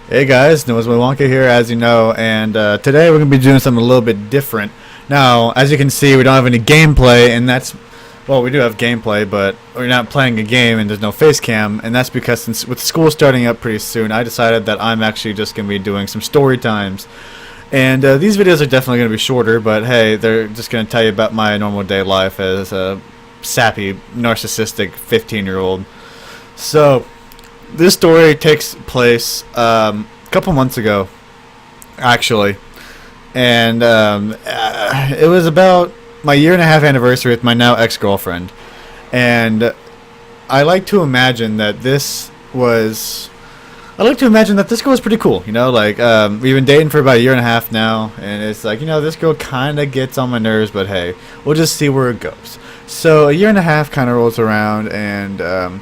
Hey guys, Noah's Wonka here, as you know, and today we're going to be doing something a little bit different. Now, as you can see, we don't have any gameplay, and well, we do have gameplay, but we're not playing a game, and there's no face cam, and that's because since with school starting up pretty soon, I decided that I'm actually just going to be doing some story times. And these videos are definitely going to be shorter, but hey, they're just going to tell you about my normal day life as a sappy, narcissistic 15-year-old. So, this story takes place a couple months ago, actually, and it was about my year-and-a-half anniversary with my now ex-girlfriend, and I like to imagine that this was. I like to imagine that this girl was pretty cool, you know, like, we've been dating for about a year and a half now, and it's like, you know, this girl kind of gets on my nerves, but hey, we'll just see where it goes. So, a year and a half kind of rolls around, and,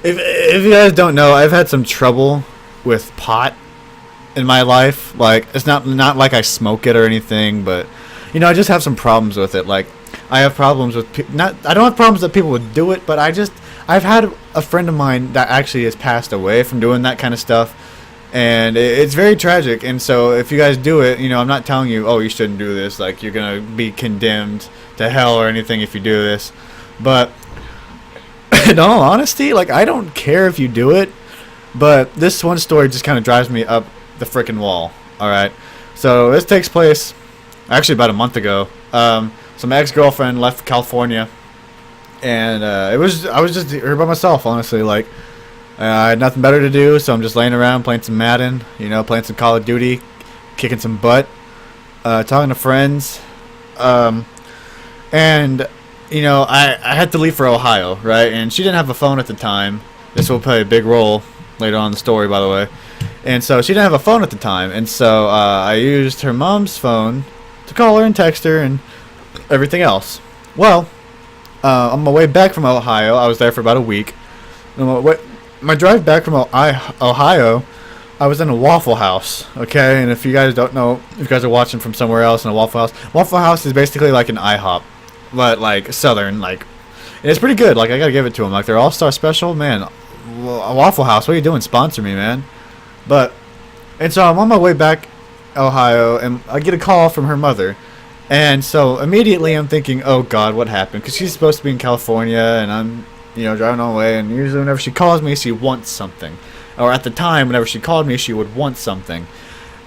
if you guys don't know, I've had some trouble with pot in my life. Like, it's not like I smoke it or anything, but, you know, I just have some problems with it. Like, I have problems with I don't have problems that people would do it, but I've had a friend of mine that actually has passed away from doing that kind of stuff, and it's very tragic. And so if you guys do it, you know, I'm not telling you, oh, you shouldn't do this, like you're gonna be condemned to hell or anything if you do this, but in all honesty, like, I don't care if you do it, but this one story just kind of drives me up the freaking wall. Alright, so this takes place actually about a month ago. So my ex-girlfriend left California, and I was just here by myself, honestly. Like, I had nothing better to do, so I'm just laying around playing some Madden, you know, playing some Call of Duty, kicking some butt, talking to friends, and you know, I had to leave for Ohio, right? And she didn't have a phone at the time. This will play a big role later on in the story, by the way. And so she didn't have a phone at the time, and so I used her mom's phone to call her and text her and everything else. Well, on my way back from Ohio, I was there for about a week. My drive back from Ohio, I was in a Waffle House, okay? And if you guys don't know, if you guys are watching from somewhere else in a Waffle House is basically like an IHOP, but like southern, like, and it's pretty good. Like, I gotta give it to them. Like, their all-star special, man. A Waffle House, what are you doing? Sponsor me, man. And so I'm on my way back Ohio, and I get a call from her mother. And so immediately I'm thinking, oh God, what happened? Because she's supposed to be in California, and I'm, you know, driving on the way. And usually whenever she calls me, she wants something. Or at the time, whenever she called me, she would want something.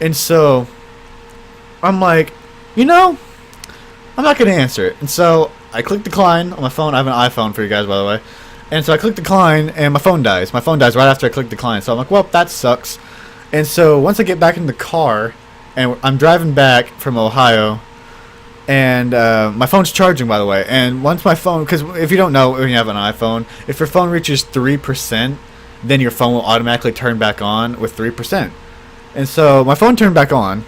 And so I'm like, you know, I'm not going to answer it. And so I click decline on my phone. I have an iPhone for you guys, by the way. And so I click decline, and my phone dies. My phone dies right after I click decline. So I'm like, well, that sucks. And so once I get back in the car, and I'm driving back from Ohio, and my phone's charging, by the way. And once my phone, because if you don't know, when you have an iPhone, if your phone reaches 3%, then your phone will automatically turn back on with 3%. And so my phone turned back on,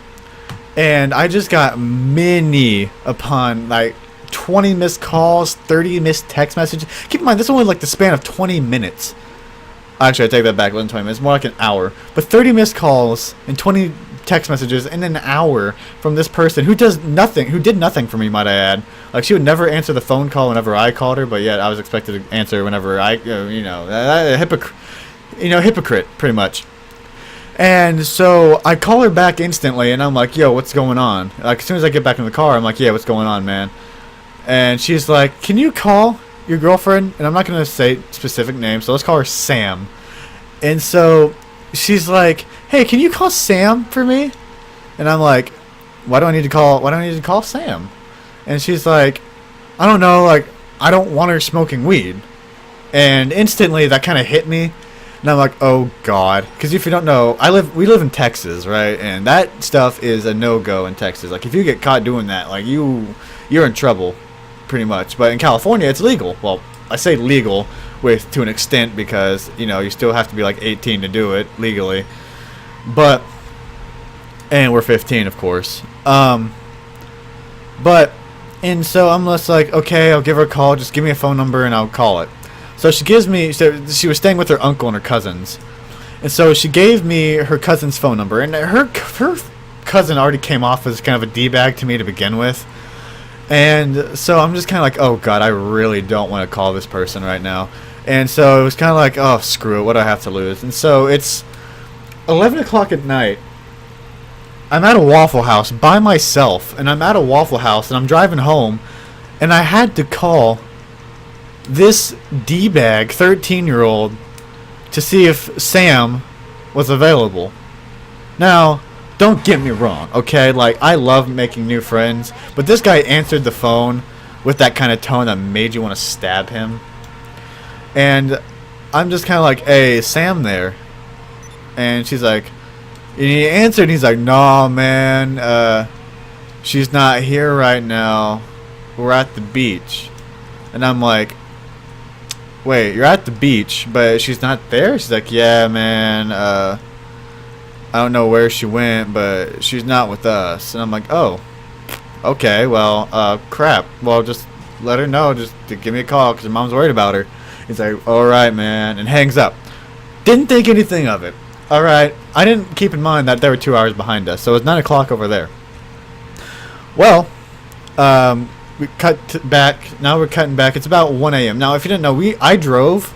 and I just got many upon, like, 20 missed calls, 30 missed text messages. Keep in mind, this is only like the span of 20 minutes. Actually, I take that back, less than 20 minutes, more like an hour. But 30 missed calls and 20 text messages in an hour from this person who did nothing for me, might I add. Like, she would never answer the phone call whenever I called her, but yet I was expected to answer whenever I, you know, hypocrite, pretty much. And so I call her back instantly, and I'm like, yo, what's going on? Like, as soon as I get back in the car, I'm like, yeah, what's going on, man? And she's like, can you call your girlfriend? And I'm not going to say specific names, so let's call her Sam. And so she's like, hey, can you call Sam for me? And I'm like, why do I need to call Sam? And she's like, I don't know, like, I don't want her smoking weed. And instantly that kind of hit me. And I'm like, oh God. Because if you don't know, we live in Texas, right? And that stuff is a no-go in Texas. Like, if you get caught doing that, like, you're in trouble, pretty much. But in California, it's legal. Well, I say legal to an extent, because, you know, you still have to be like 18 to do it legally. And we're 15, of course. And so I'm just like, okay, I'll give her a call. Just give me a phone number and I'll call it. So she was staying with her uncle and her cousins. And so she gave me her cousin's phone number. And her cousin already came off as kind of a D-bag to me to begin with. And so I'm just kind of like, oh God, I really don't want to call this person right now. And so it was kind of like, oh, screw it, what do I have to lose? And so 11 o'clock at night. I'm at a Waffle House by myself, and I'm at a Waffle House, and I'm driving home, and I had to call this D-bag 13-year-old to see if Sam was available. Now, don't get me wrong, okay? Like, I love making new friends, but this guy answered the phone with that kind of tone that made you want to stab him. And I'm just kind of like, hey, Sam there? And she's like, and he answered, and he's like, no, man, she's not here right now. We're at the beach. And I'm like, wait, you're at the beach, but she's not there? She's like, yeah, man, I don't know where she went, but she's not with us. And I'm like, oh, okay, well, crap. Well, just let her know, just to give me a call, because her mom's worried about her. He's like, all right, man, and hangs up. Didn't think anything of it. All right, I didn't keep in mind that they were 2 hours behind us, so it was 9 o'clock over there. Well, we cut back. Now we're cutting back. It's about 1 a.m. Now, if you didn't know, I drove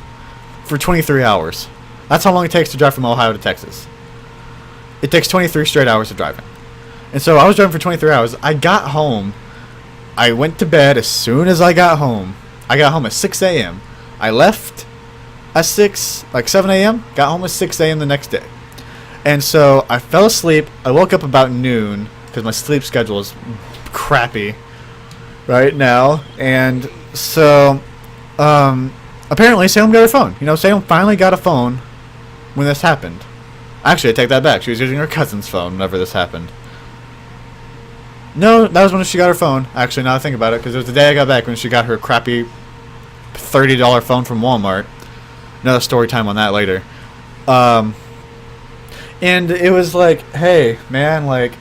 for 23 hours. That's how long it takes to drive from Ohio to Texas. It takes 23 straight hours of driving. And so I was driving for 23 hours. I got home. I went to bed as soon as I got home. I got home at 6 a.m. I left at 7 a.m. Got home at 6 a.m. the next day. And so I fell asleep. I woke up about noon because my sleep schedule is crappy right now. And so apparently Salem got her phone. You know, Salem finally got a phone when this happened. Actually, I take that back. She was using her cousin's phone whenever this happened. No, that was when she got her phone. Actually, now I think about it, because it was the day I got back when she got her crappy $30 phone from Walmart. Another story time on that later. And it was like, hey, man, like,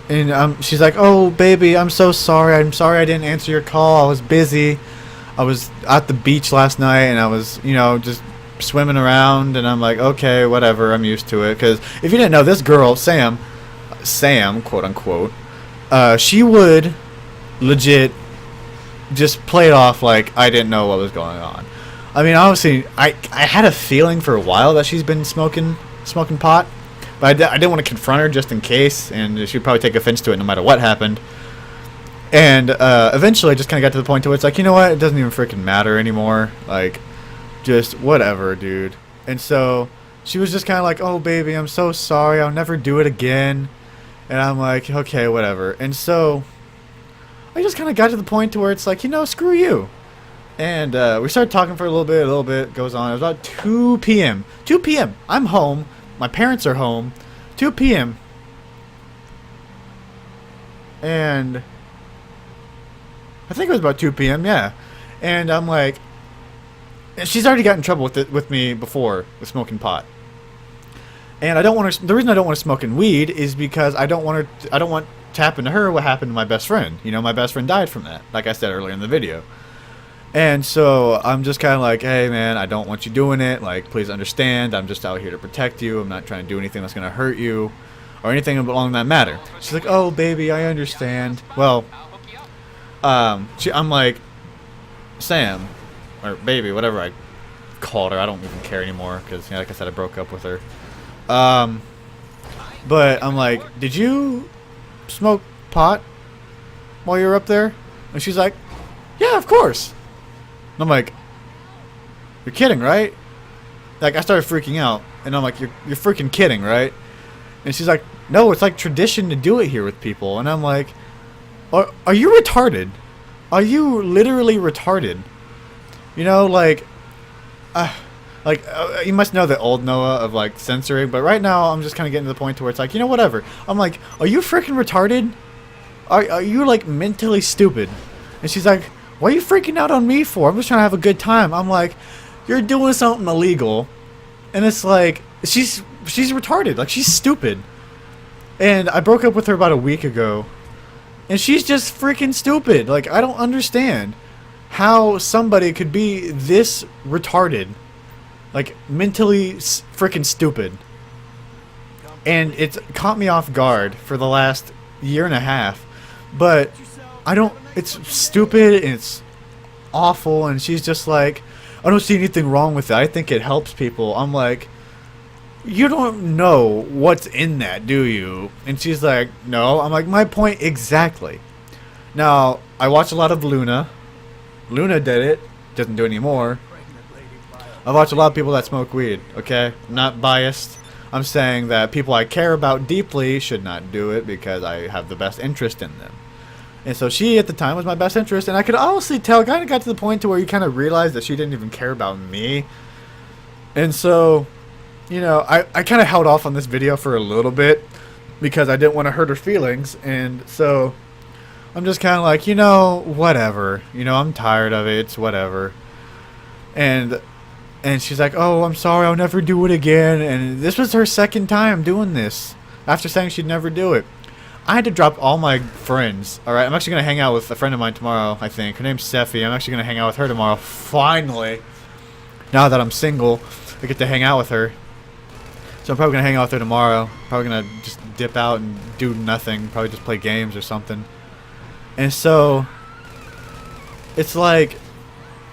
and she's like, oh, baby, I'm so sorry. I'm sorry I didn't answer your call. I was busy. I was at the beach last night, and I was, you know, just swimming around. And I'm like, okay, whatever. I'm used to it. Because if you didn't know, this girl, Sam, quote unquote, she would legit just play it off like I didn't know what was going on. I mean, obviously, I had a feeling for a while that she's been smoking pot, but I didn't want to confront her just in case, and she'd probably take offense to it no matter what happened. And eventually, I just kind of got to the point where it's like, you know what, it doesn't even freaking matter anymore. Like, just whatever, dude. And so she was just kind of like, oh, baby, I'm so sorry. I'll never do it again. And I'm like, okay, whatever. And so I just kind of got to the point to where it's like, you know, screw you. And we started talking for a little bit goes on. It was about 2 p.m. 2 p.m. I'm home. My parents are home. 2 p.m. And I think it was about 2 p.m., yeah. And I'm like, and she's already got in trouble with me before with smoking pot. And I don't want to. The reason I don't want to smoke weed is because I don't want to happen to her what happened to my best friend. You know, my best friend died from that, like I said earlier in the video. And so I'm just kind of like, hey, man, I don't want you doing it. Like, please understand. I'm just out here to protect you. I'm not trying to do anything that's going to hurt you or anything along that matter. She's like, oh, baby, I understand. Well, I'm like, Sam, or baby, whatever I called her. I don't even care anymore because, you know, like I said, I broke up with her. But I'm like, did you smoke pot while you were up there? And she's like, yeah, of course. And I'm like, you're kidding, right? Like, I started freaking out, and I'm like, you're freaking kidding, right? And she's like, no, it's like tradition to do it here with people. And I'm like, are you retarded? Are you literally retarded? You know, like, you must know the old Noah of, like, censoring, but right now I'm just kind of getting to the point to where it's like, you know, whatever. I'm like, are you freaking retarded? Are you, like, mentally stupid? And she's like, what are you freaking out on me for? I'm just trying to have a good time. I'm like, you're doing something illegal. And it's like, she's retarded. Like, she's stupid. And I broke up with her about a week ago. And she's just freaking stupid. Like, I don't understand how somebody could be this retarded. Like, mentally freaking stupid. And it's caught me off guard for the last year and a half. But it's stupid and it's awful, and she's just like, I don't see anything wrong with it. I think it helps people. I'm like, you don't know what's in that, do you? And she's like, no. I'm like, my point exactly. Now, I watch a lot of Luna. Luna did it. Doesn't do it anymore. I watch a lot of people that smoke weed, okay? I'm not biased. I'm saying that people I care about deeply should not do it because I have the best interest in them. And so she, at the time, was my best interest. And I could honestly tell, it kind of got to the point to where you kind of realized that she didn't even care about me. And so, you know, I kind of held off on this video for a little bit because I didn't want to hurt her feelings. And so I'm just kind of like, you know, whatever. You know, I'm tired of it. It's whatever. And she's like, oh, I'm sorry, I'll never do it again. And this was her second time doing this after saying she'd never do it. I had to drop all my friends. All right, I'm actually going to hang out with a friend of mine tomorrow, I think. Her name's Sephi. I'm actually going to hang out with her tomorrow. Finally. Now that I'm single, I get to hang out with her. So I'm probably going to hang out with her tomorrow. Probably going to just dip out and do nothing. Probably just play games or something. And so, it's like,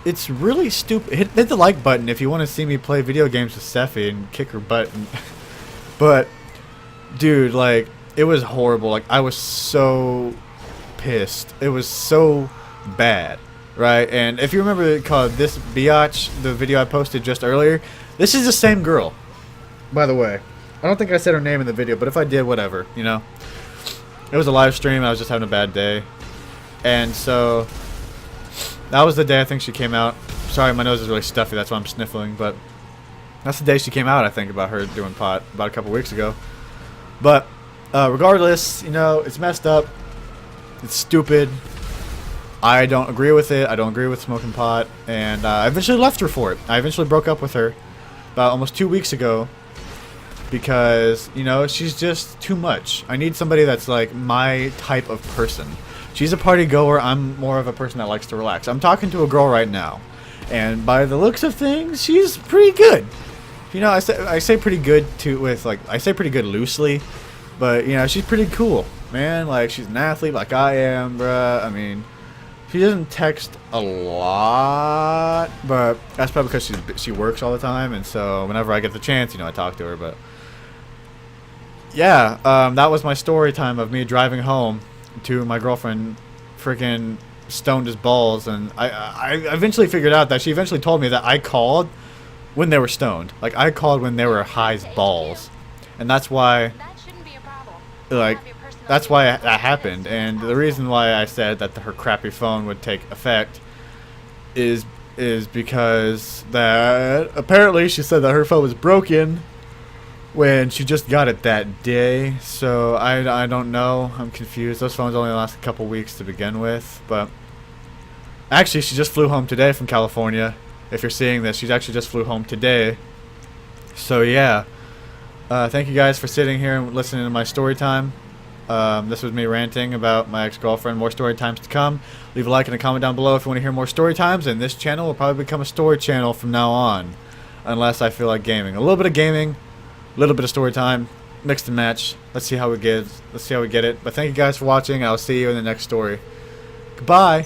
it's really stupid. Hit the like button if you want to see me play video games with Sephi and kick her butt. But, dude, like, it was horrible. Like, I was so pissed. It was so bad, right? And if you remember called This Biatch, the video I posted just earlier, this is the same girl, by the way. I don't think I said her name in the video, but if I did, whatever, you know. It was a live stream. I was just having a bad day. And so that was the day I think she came out. Sorry, my nose is really stuffy. That's why I'm sniffling. But that's the day she came out, I think, about her doing pot about a couple weeks ago. But regardless, you know, it's messed up. It's stupid. I don't agree with it. I don't agree with smoking pot. And I eventually left her for it. I eventually broke up with her about almost 2 weeks ago. Because, you know, she's just too much. I need somebody that's like my type of person. She's a party goer. I'm more of a person that likes to relax. I'm talking to a girl right now. And by the looks of things, she's pretty good. You know, I say pretty good I say pretty good loosely. But, you know, she's pretty cool, man. Like, she's an athlete like I am, bruh. I mean, she doesn't text a lot. But that's probably because she works all the time. And so whenever I get the chance, you know, I talk to her. But yeah, that was my story time of me driving home to my girlfriend freaking stoned as balls. And I eventually figured out that she eventually told me that I called when they were stoned. Like, I called when they were high as balls. And that's why, like, that's why that happened. And the reason why I said that her crappy phone would take effect is because that apparently she said that her phone was broken when she just got it that day. So I don't know. I'm confused. Those phones only last a couple weeks to begin with. But actually, she just flew home today from California. If you're seeing this, she actually just flew home today. So yeah. Thank you guys for sitting here and listening to my story time. This was me ranting about my ex-girlfriend. More story times to come. Leave a like and a comment down below if you want to hear more story times. And this channel will probably become a story channel from now on. Unless I feel like gaming. A little bit of gaming. A little bit of story time, mixed and match. Let's see how we get it. But thank you guys for watching. I'll see you in the next story. Goodbye.